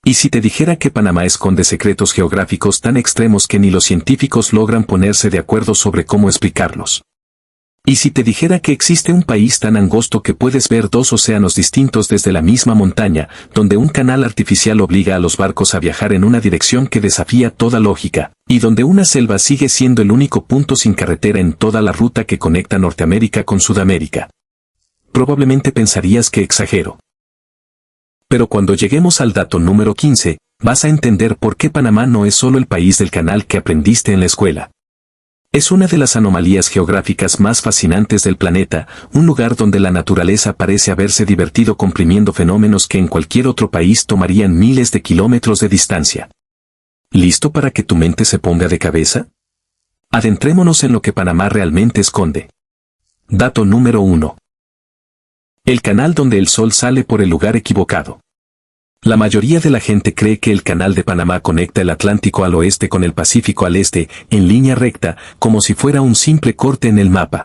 ¿Y si te dijera que Panamá esconde secretos geográficos tan extremos que ni los científicos logran ponerse de acuerdo sobre cómo explicarlos? ¿Y si te dijera que existe un país tan angosto que puedes ver dos océanos distintos desde la misma montaña, donde un canal artificial obliga a los barcos a viajar en una dirección que desafía toda lógica, y donde una selva sigue siendo el único punto sin carretera en toda la ruta que conecta Norteamérica con Sudamérica? Probablemente pensarías que exagero. Pero cuando lleguemos al dato número 15, vas a entender por qué Panamá no es solo el país del canal que aprendiste en la escuela. Es una de las anomalías geográficas más fascinantes del planeta, un lugar donde la naturaleza parece haberse divertido comprimiendo fenómenos que en cualquier otro país tomarían miles de kilómetros de distancia. ¿Listo para que tu mente se ponga de cabeza? Adentrémonos en lo que Panamá realmente esconde. Dato número 1. El canal donde el sol sale por el lugar equivocado. La mayoría de la gente cree que el canal de Panamá conecta el Atlántico al oeste con el Pacífico al este, en línea recta, como si fuera un simple corte en el mapa.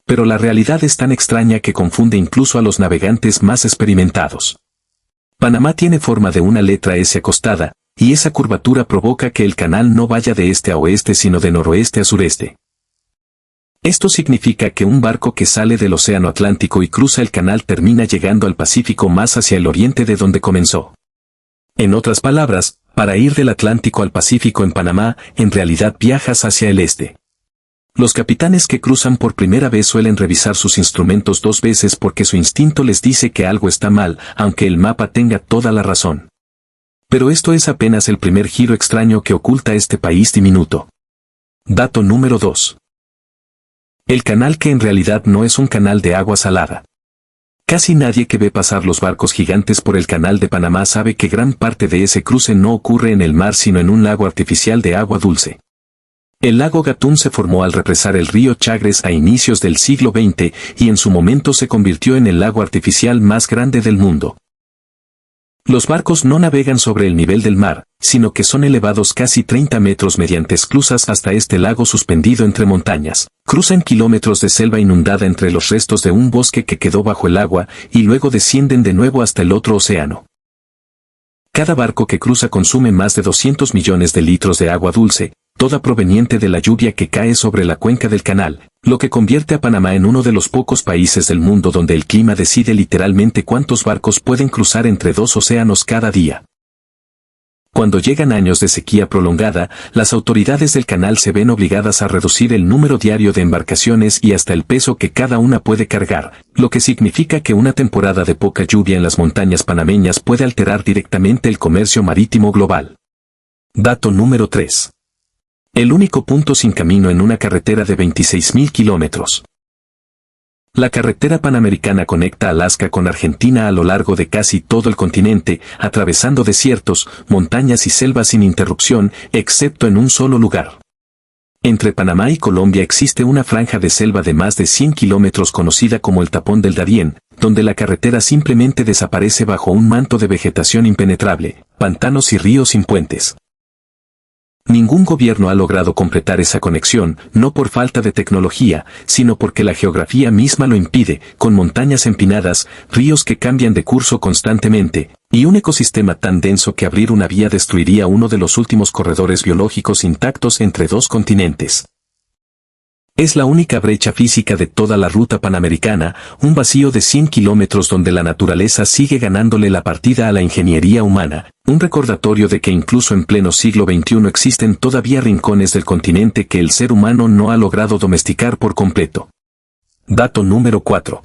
Pero la realidad es tan extraña que confunde incluso a los navegantes más experimentados. Panamá tiene forma de una letra S acostada, y esa curvatura provoca que el canal no vaya de este a oeste sino de noroeste a sureste. Esto significa que un barco que sale del Océano Atlántico y cruza el canal termina llegando al Pacífico más hacia el oriente de donde comenzó. En otras palabras, para ir del Atlántico al Pacífico en Panamá, en realidad viajas hacia el este. Los capitanes que cruzan por primera vez suelen revisar sus instrumentos 2 veces porque su instinto les dice que algo está mal, aunque el mapa tenga toda la razón. Pero esto es apenas el primer giro extraño que oculta este país diminuto. Dato número 2. El canal que en realidad no es un canal de agua salada. Casi nadie que ve pasar los barcos gigantes por el canal de Panamá sabe que gran parte de ese cruce no ocurre en el mar sino en un lago artificial de agua dulce. El lago Gatún se formó al represar el río Chagres a inicios del siglo XX y en su momento se convirtió en el lago artificial más grande del mundo. Los barcos no navegan sobre el nivel del mar, sino que son elevados casi 30 metros mediante esclusas hasta este lago suspendido entre montañas. Cruzan kilómetros de selva inundada entre los restos de un bosque que quedó bajo el agua y luego descienden de nuevo hasta el otro océano. Cada barco que cruza consume más de 200 millones de litros de agua dulce, toda proveniente de la lluvia que cae sobre la cuenca del canal, lo que convierte a Panamá en uno de los pocos países del mundo donde el clima decide literalmente cuántos barcos pueden cruzar entre 2 océanos cada día. Cuando llegan años de sequía prolongada, las autoridades del canal se ven obligadas a reducir el número diario de embarcaciones y hasta el peso que cada una puede cargar, lo que significa que una temporada de poca lluvia en las montañas panameñas puede alterar directamente el comercio marítimo global. Dato número 3. El único punto sin camino en una carretera de 26.000 kilómetros. La carretera panamericana conecta Alaska con Argentina a lo largo de casi todo el continente, atravesando desiertos, montañas y selvas sin interrupción, excepto en un solo lugar. Entre Panamá y Colombia existe una franja de selva de más de 100 kilómetros conocida como el Tapón del Darién, donde la carretera simplemente desaparece bajo un manto de vegetación impenetrable, pantanos y ríos sin puentes. Ningún gobierno ha logrado completar esa conexión, no por falta de tecnología, sino porque la geografía misma lo impide, con montañas empinadas, ríos que cambian de curso constantemente, y un ecosistema tan denso que abrir una vía destruiría uno de los últimos corredores biológicos intactos entre 2 continentes. Es la única brecha física de toda la ruta panamericana, un vacío de 100 kilómetros donde la naturaleza sigue ganándole la partida a la ingeniería humana, un recordatorio de que incluso en pleno siglo XXI existen todavía rincones del continente que el ser humano no ha logrado domesticar por completo. Dato número 4.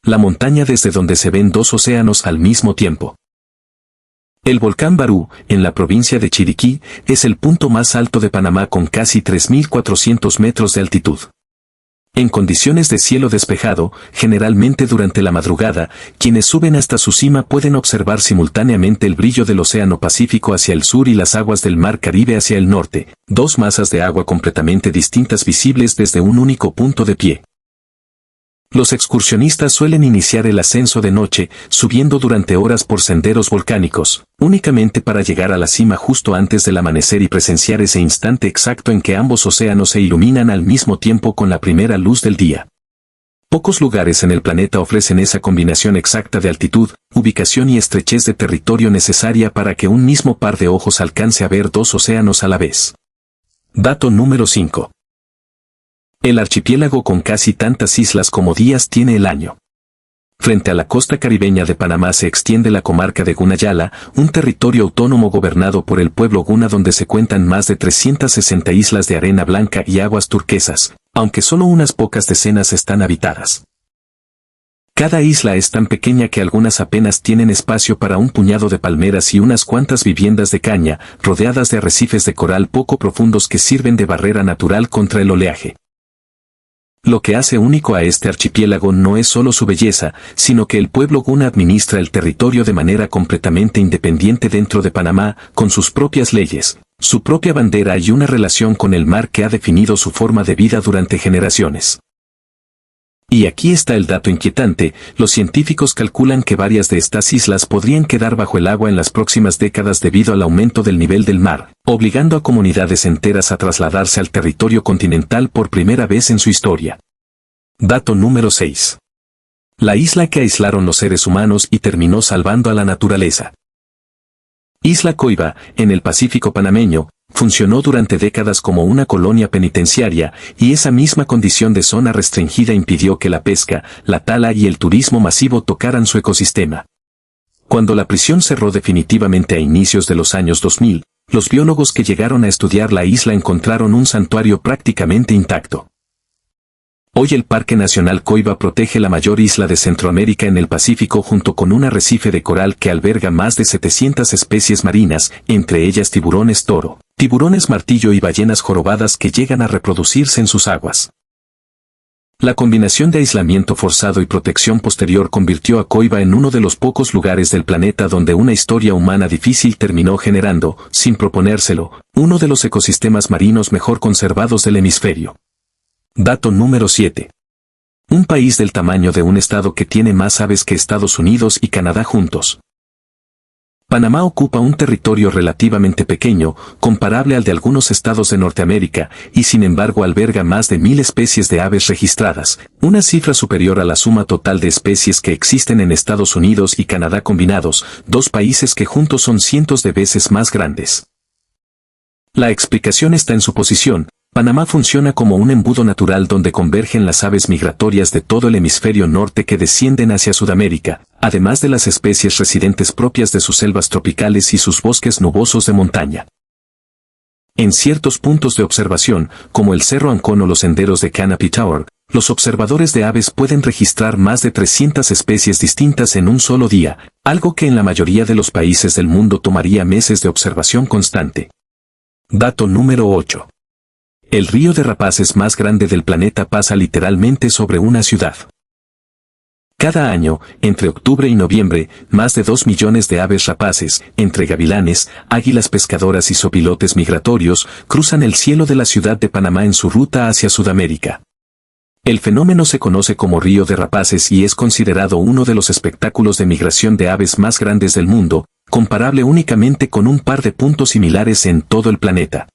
La montaña desde donde se ven 2 océanos al mismo tiempo. El volcán Barú, en la provincia de Chiriquí, es el punto más alto de Panamá con casi 3.400 metros de altitud. En condiciones de cielo despejado, generalmente durante la madrugada, quienes suben hasta su cima pueden observar simultáneamente el brillo del Océano Pacífico hacia el sur y las aguas del Mar Caribe hacia el norte, 2 masas de agua completamente distintas visibles desde un único punto de pie. Los excursionistas suelen iniciar el ascenso de noche, subiendo durante horas por senderos volcánicos, únicamente para llegar a la cima justo antes del amanecer y presenciar ese instante exacto en que ambos océanos se iluminan al mismo tiempo con la primera luz del día. Pocos lugares en el planeta ofrecen esa combinación exacta de altitud, ubicación y estrechez de territorio necesaria para que un mismo par de ojos alcance a ver dos océanos a la vez. Dato número 5. El archipiélago con casi tantas islas como días tiene el año. Frente a la costa caribeña de Panamá se extiende la comarca de Gunayala, un territorio autónomo gobernado por el pueblo guna donde se cuentan más de 360 islas de arena blanca y aguas turquesas, aunque solo unas pocas decenas están habitadas. Cada isla es tan pequeña que algunas apenas tienen espacio para un puñado de palmeras y unas cuantas viviendas de caña, rodeadas de arrecifes de coral poco profundos que sirven de barrera natural contra el oleaje. Lo que hace único a este archipiélago no es solo su belleza, sino que el pueblo guna administra el territorio de manera completamente independiente dentro de Panamá, con sus propias leyes, su propia bandera y una relación con el mar que ha definido su forma de vida durante generaciones. Y aquí está el dato inquietante, los científicos calculan que varias de estas islas podrían quedar bajo el agua en las próximas décadas debido al aumento del nivel del mar, obligando a comunidades enteras a trasladarse al territorio continental por primera vez en su historia. Dato número 6. La isla que aislaron los seres humanos y terminó salvando a la naturaleza. Isla Coiba, en el Pacífico panameño, funcionó durante décadas como una colonia penitenciaria, y esa misma condición de zona restringida impidió que la pesca, la tala y el turismo masivo tocaran su ecosistema. Cuando la prisión cerró definitivamente a inicios de los años 2000, los biólogos que llegaron a estudiar la isla encontraron un santuario prácticamente intacto. Hoy el Parque Nacional Coiba protege la mayor isla de Centroamérica en el Pacífico junto con un arrecife de coral que alberga más de 700 especies marinas, entre ellas tiburones toro, tiburones martillo y ballenas jorobadas que llegan a reproducirse en sus aguas. La combinación de aislamiento forzado y protección posterior convirtió a Coiba en uno de los pocos lugares del planeta donde una historia humana difícil terminó generando, sin proponérselo, uno de los ecosistemas marinos mejor conservados del hemisferio. Dato número 7. Un país del tamaño de un estado que tiene más aves que Estados Unidos y Canadá juntos. Panamá ocupa un territorio relativamente pequeño, comparable al de algunos estados de Norteamérica, y sin embargo alberga más de 1000 especies de aves registradas, una cifra superior a la suma total de especies que existen en Estados Unidos y Canadá combinados, dos países que juntos son cientos de veces más grandes. La explicación está en su posición. Panamá funciona como un embudo natural donde convergen las aves migratorias de todo el hemisferio norte que descienden hacia Sudamérica, además de las especies residentes propias de sus selvas tropicales y sus bosques nubosos de montaña. En ciertos puntos de observación, como el Cerro Ancón o los senderos de Canopy Tower, los observadores de aves pueden registrar más de 300 especies distintas en un solo día, algo que en la mayoría de los países del mundo tomaría meses de observación constante. Dato número 8. El río de rapaces más grande del planeta pasa literalmente sobre una ciudad. Cada año, entre octubre y noviembre, más de 2 millones de aves rapaces, entre gavilanes, águilas pescadoras y zopilotes migratorios, cruzan el cielo de la ciudad de Panamá en su ruta hacia Sudamérica. El fenómeno se conoce como río de rapaces y es considerado uno de los espectáculos de migración de aves más grandes del mundo, comparable únicamente con un par de puntos similares en todo el planeta.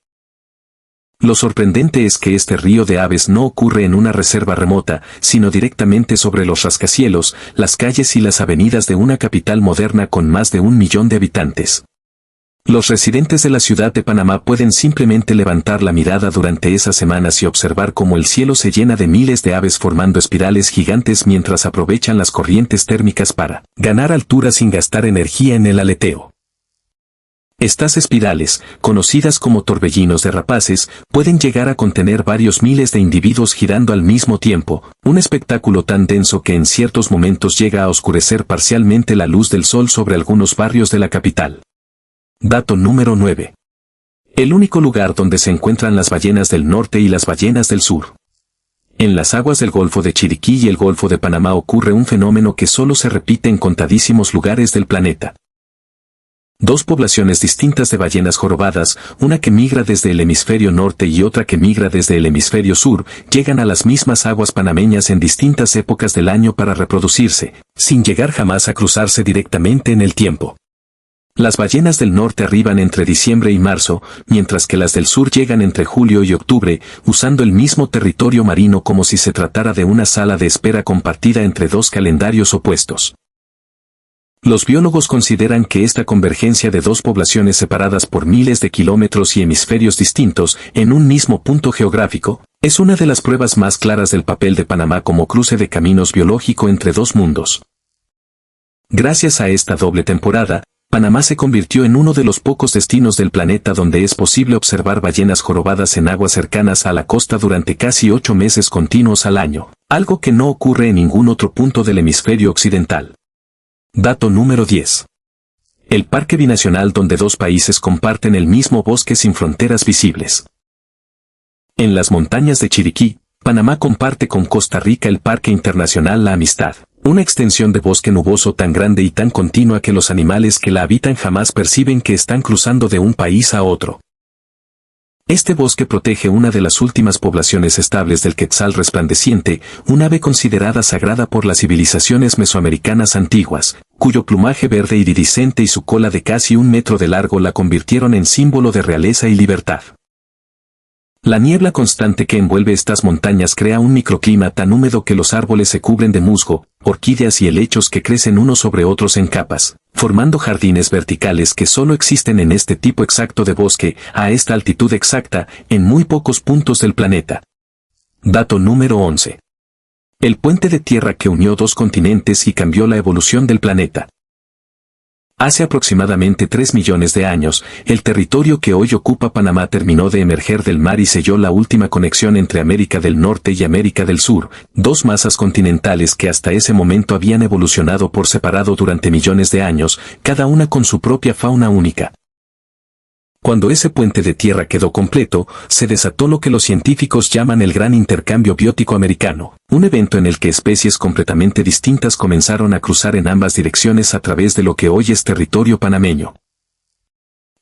Lo sorprendente es que este río de aves no ocurre en una reserva remota, sino directamente sobre los rascacielos, las calles y las avenidas de una capital moderna con más de 1 millón de habitantes. Los residentes de la ciudad de Panamá pueden simplemente levantar la mirada durante esas semanas y observar cómo el cielo se llena de miles de aves formando espirales gigantes mientras aprovechan las corrientes térmicas para ganar altura sin gastar energía en el aleteo. Estas espirales, conocidas como torbellinos de rapaces, pueden llegar a contener varios miles de individuos girando al mismo tiempo, un espectáculo tan denso que en ciertos momentos llega a oscurecer parcialmente la luz del sol sobre algunos barrios de la capital. Dato número 9. El único lugar donde se encuentran las ballenas del norte y las ballenas del sur. En las aguas del Golfo de Chiriquí y el Golfo de Panamá ocurre un fenómeno que solo se repite en contadísimos lugares del planeta. Dos poblaciones distintas de ballenas jorobadas, una que migra desde el hemisferio norte y otra que migra desde el hemisferio sur, llegan a las mismas aguas panameñas en distintas épocas del año para reproducirse, sin llegar jamás a cruzarse directamente en el tiempo. Las ballenas del norte arriban entre diciembre y marzo, mientras que las del sur llegan entre julio y octubre, usando el mismo territorio marino como si se tratara de una sala de espera compartida entre dos calendarios opuestos. Los biólogos consideran que esta convergencia de dos poblaciones separadas por miles de kilómetros y hemisferios distintos, en un mismo punto geográfico, es una de las pruebas más claras del papel de Panamá como cruce de caminos biológico entre dos mundos. Gracias a esta doble temporada, Panamá se convirtió en uno de los pocos destinos del planeta donde es posible observar ballenas jorobadas en aguas cercanas a la costa durante casi 8 meses continuos al año, algo que no ocurre en ningún otro punto del hemisferio occidental. Dato número 10. El parque binacional donde dos países comparten el mismo bosque sin fronteras visibles. En las montañas de Chiriquí, Panamá comparte con Costa Rica el Parque Internacional La Amistad, una extensión de bosque nuboso tan grande y tan continua que los animales que la habitan jamás perciben que están cruzando de un país a otro. Este bosque protege una de las últimas poblaciones estables del quetzal resplandeciente, un ave considerada sagrada por las civilizaciones mesoamericanas antiguas, cuyo plumaje verde iridiscente y su cola de casi 1 metro de largo la convirtieron en símbolo de realeza y libertad. La niebla constante que envuelve estas montañas crea un microclima tan húmedo que los árboles se cubren de musgo, orquídeas y helechos que crecen unos sobre otros en capas, formando jardines verticales que solo existen en este tipo exacto de bosque, a esta altitud exacta, en muy pocos puntos del planeta. Dato número 11. El puente de tierra que unió dos continentes y cambió la evolución del planeta. Hace aproximadamente 3 millones de años, el territorio que hoy ocupa Panamá terminó de emerger del mar y selló la última conexión entre América del Norte y América del Sur, dos masas continentales que hasta ese momento habían evolucionado por separado durante millones de años, cada una con su propia fauna única. Cuando ese puente de tierra quedó completo, se desató lo que los científicos llaman el Gran Intercambio Biótico Americano, un evento en el que especies completamente distintas comenzaron a cruzar en ambas direcciones a través de lo que hoy es territorio panameño.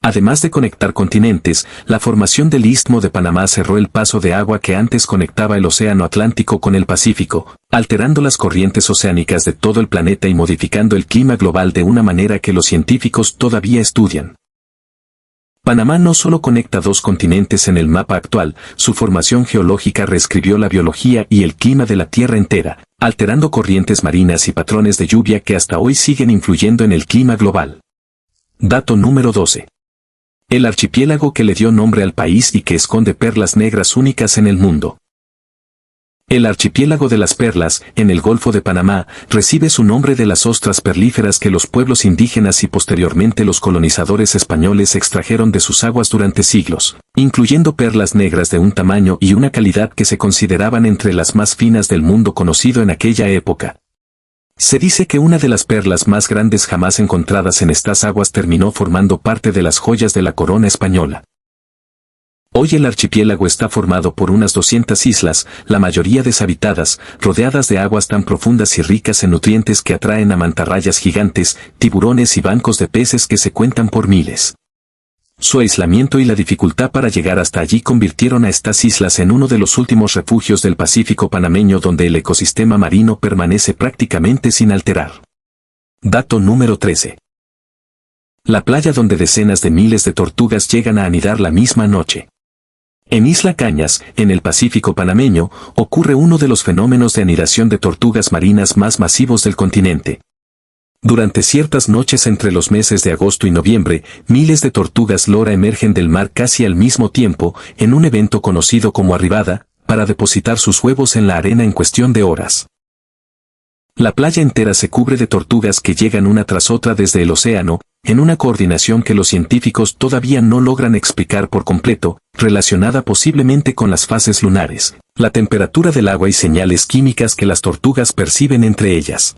Además de conectar continentes, la formación del Istmo de Panamá cerró el paso de agua que antes conectaba el Océano Atlántico con el Pacífico, alterando las corrientes oceánicas de todo el planeta y modificando el clima global de una manera que los científicos todavía estudian. Panamá no solo conecta dos continentes en el mapa actual, su formación geológica reescribió la biología y el clima de la Tierra entera, alterando corrientes marinas y patrones de lluvia que hasta hoy siguen influyendo en el clima global. Dato número 12. El archipiélago que le dio nombre al país y que esconde perlas negras únicas en el mundo. El archipiélago de las Perlas, en el Golfo de Panamá, recibe su nombre de las ostras perlíferas que los pueblos indígenas y posteriormente los colonizadores españoles extrajeron de sus aguas durante siglos, incluyendo perlas negras de un tamaño y una calidad que se consideraban entre las más finas del mundo conocido en aquella época. Se dice que una de las perlas más grandes jamás encontradas en estas aguas terminó formando parte de las joyas de la corona española. Hoy el archipiélago está formado por unas 200 islas, la mayoría deshabitadas, rodeadas de aguas tan profundas y ricas en nutrientes que atraen a mantarrayas gigantes, tiburones y bancos de peces que se cuentan por miles. Su aislamiento y la dificultad para llegar hasta allí convirtieron a estas islas en uno de los últimos refugios del Pacífico panameño donde el ecosistema marino permanece prácticamente sin alterar. Dato número 13. La playa donde decenas de miles de tortugas llegan a anidar la misma noche. En Isla Cañas, en el Pacífico panameño, ocurre uno de los fenómenos de anidación de tortugas marinas más masivos del continente. Durante ciertas noches entre los meses de agosto y noviembre, miles de tortugas lora emergen del mar casi al mismo tiempo, en un evento conocido como arribada, para depositar sus huevos en la arena en cuestión de horas. La playa entera se cubre de tortugas que llegan una tras otra desde el océano, en una coordinación que los científicos todavía no logran explicar por completo, relacionada posiblemente con las fases lunares, la temperatura del agua y señales químicas que las tortugas perciben entre ellas.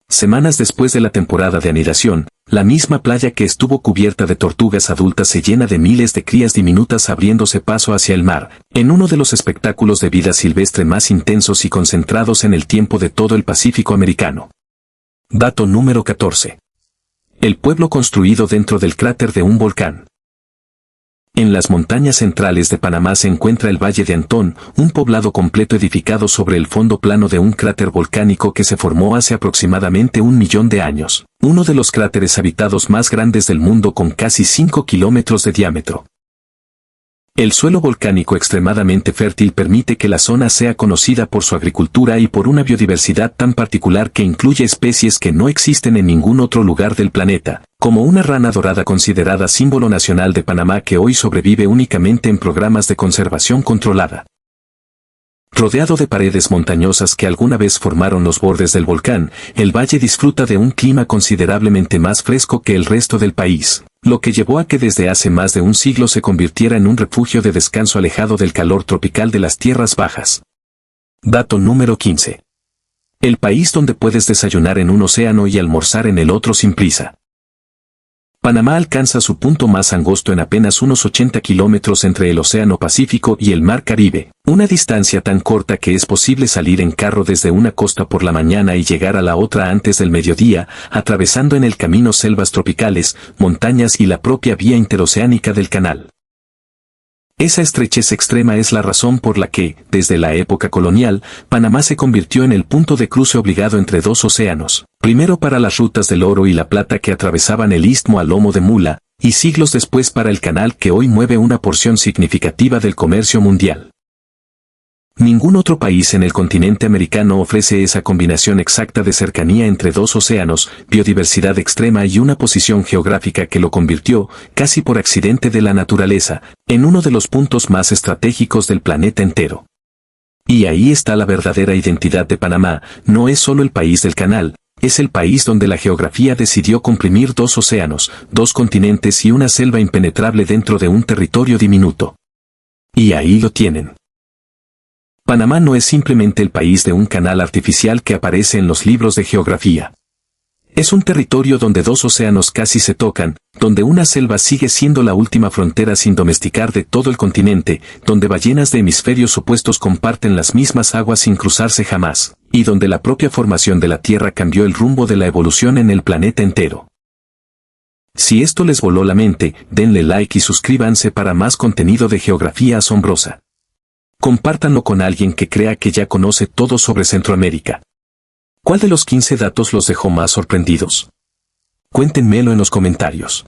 Semanas después de la temporada de anidación, la misma playa que estuvo cubierta de tortugas adultas se llena de miles de crías diminutas abriéndose paso hacia el mar, en uno de los espectáculos de vida silvestre más intensos y concentrados en el tiempo de todo el Pacífico americano. Dato número 14. El pueblo construido dentro del cráter de un volcán. En las montañas centrales de Panamá se encuentra el Valle de Antón, un poblado completo edificado sobre el fondo plano de un cráter volcánico que se formó hace aproximadamente 1 millón de años, uno de los cráteres habitados más grandes del mundo con casi 5 kilómetros de diámetro. El suelo volcánico extremadamente fértil permite que la zona sea conocida por su agricultura y por una biodiversidad tan particular que incluye especies que no existen en ningún otro lugar del planeta, como una rana dorada considerada símbolo nacional de Panamá que hoy sobrevive únicamente en programas de conservación controlada. Rodeado de paredes montañosas que alguna vez formaron los bordes del volcán, el valle disfruta de un clima considerablemente más fresco que el resto del país, lo que llevó a que desde hace más de un siglo se convirtiera en un refugio de descanso alejado del calor tropical de las tierras bajas. Dato número 15. El país donde puedes desayunar en un océano y almorzar en el otro sin prisa. Panamá alcanza su punto más angosto en apenas unos 80 kilómetros entre el Océano Pacífico y el Mar Caribe, una distancia tan corta que es posible salir en carro desde una costa por la mañana y llegar a la otra antes del mediodía, atravesando en el camino selvas tropicales, montañas y la propia vía interoceánica del canal. Esa estrechez extrema es la razón por la que, desde la época colonial, Panamá se convirtió en el punto de cruce obligado entre dos océanos, primero para las rutas del oro y la plata que atravesaban el istmo a lomo de mula, y siglos después para el canal que hoy mueve una porción significativa del comercio mundial. Ningún otro país en el continente americano ofrece esa combinación exacta de cercanía entre dos océanos, biodiversidad extrema y una posición geográfica que lo convirtió, casi por accidente de la naturaleza, en uno de los puntos más estratégicos del planeta entero. Y ahí está la verdadera identidad de Panamá, no es solo el país del canal, es el país donde la geografía decidió comprimir dos océanos, dos continentes y una selva impenetrable dentro de un territorio diminuto. Y ahí lo tienen. Panamá no es simplemente el país de un canal artificial que aparece en los libros de geografía. Es un territorio donde dos océanos casi se tocan, donde una selva sigue siendo la última frontera sin domesticar de todo el continente, donde ballenas de hemisferios opuestos comparten las mismas aguas sin cruzarse jamás, y donde la propia formación de la Tierra cambió el rumbo de la evolución en el planeta entero. Si esto les voló la mente, denle like y suscríbanse para más contenido de geografía asombrosa. Compártanlo con alguien que crea que ya conoce todo sobre Centroamérica. ¿Cuál de los 15 datos los dejó más sorprendidos? Cuéntenmelo en los comentarios.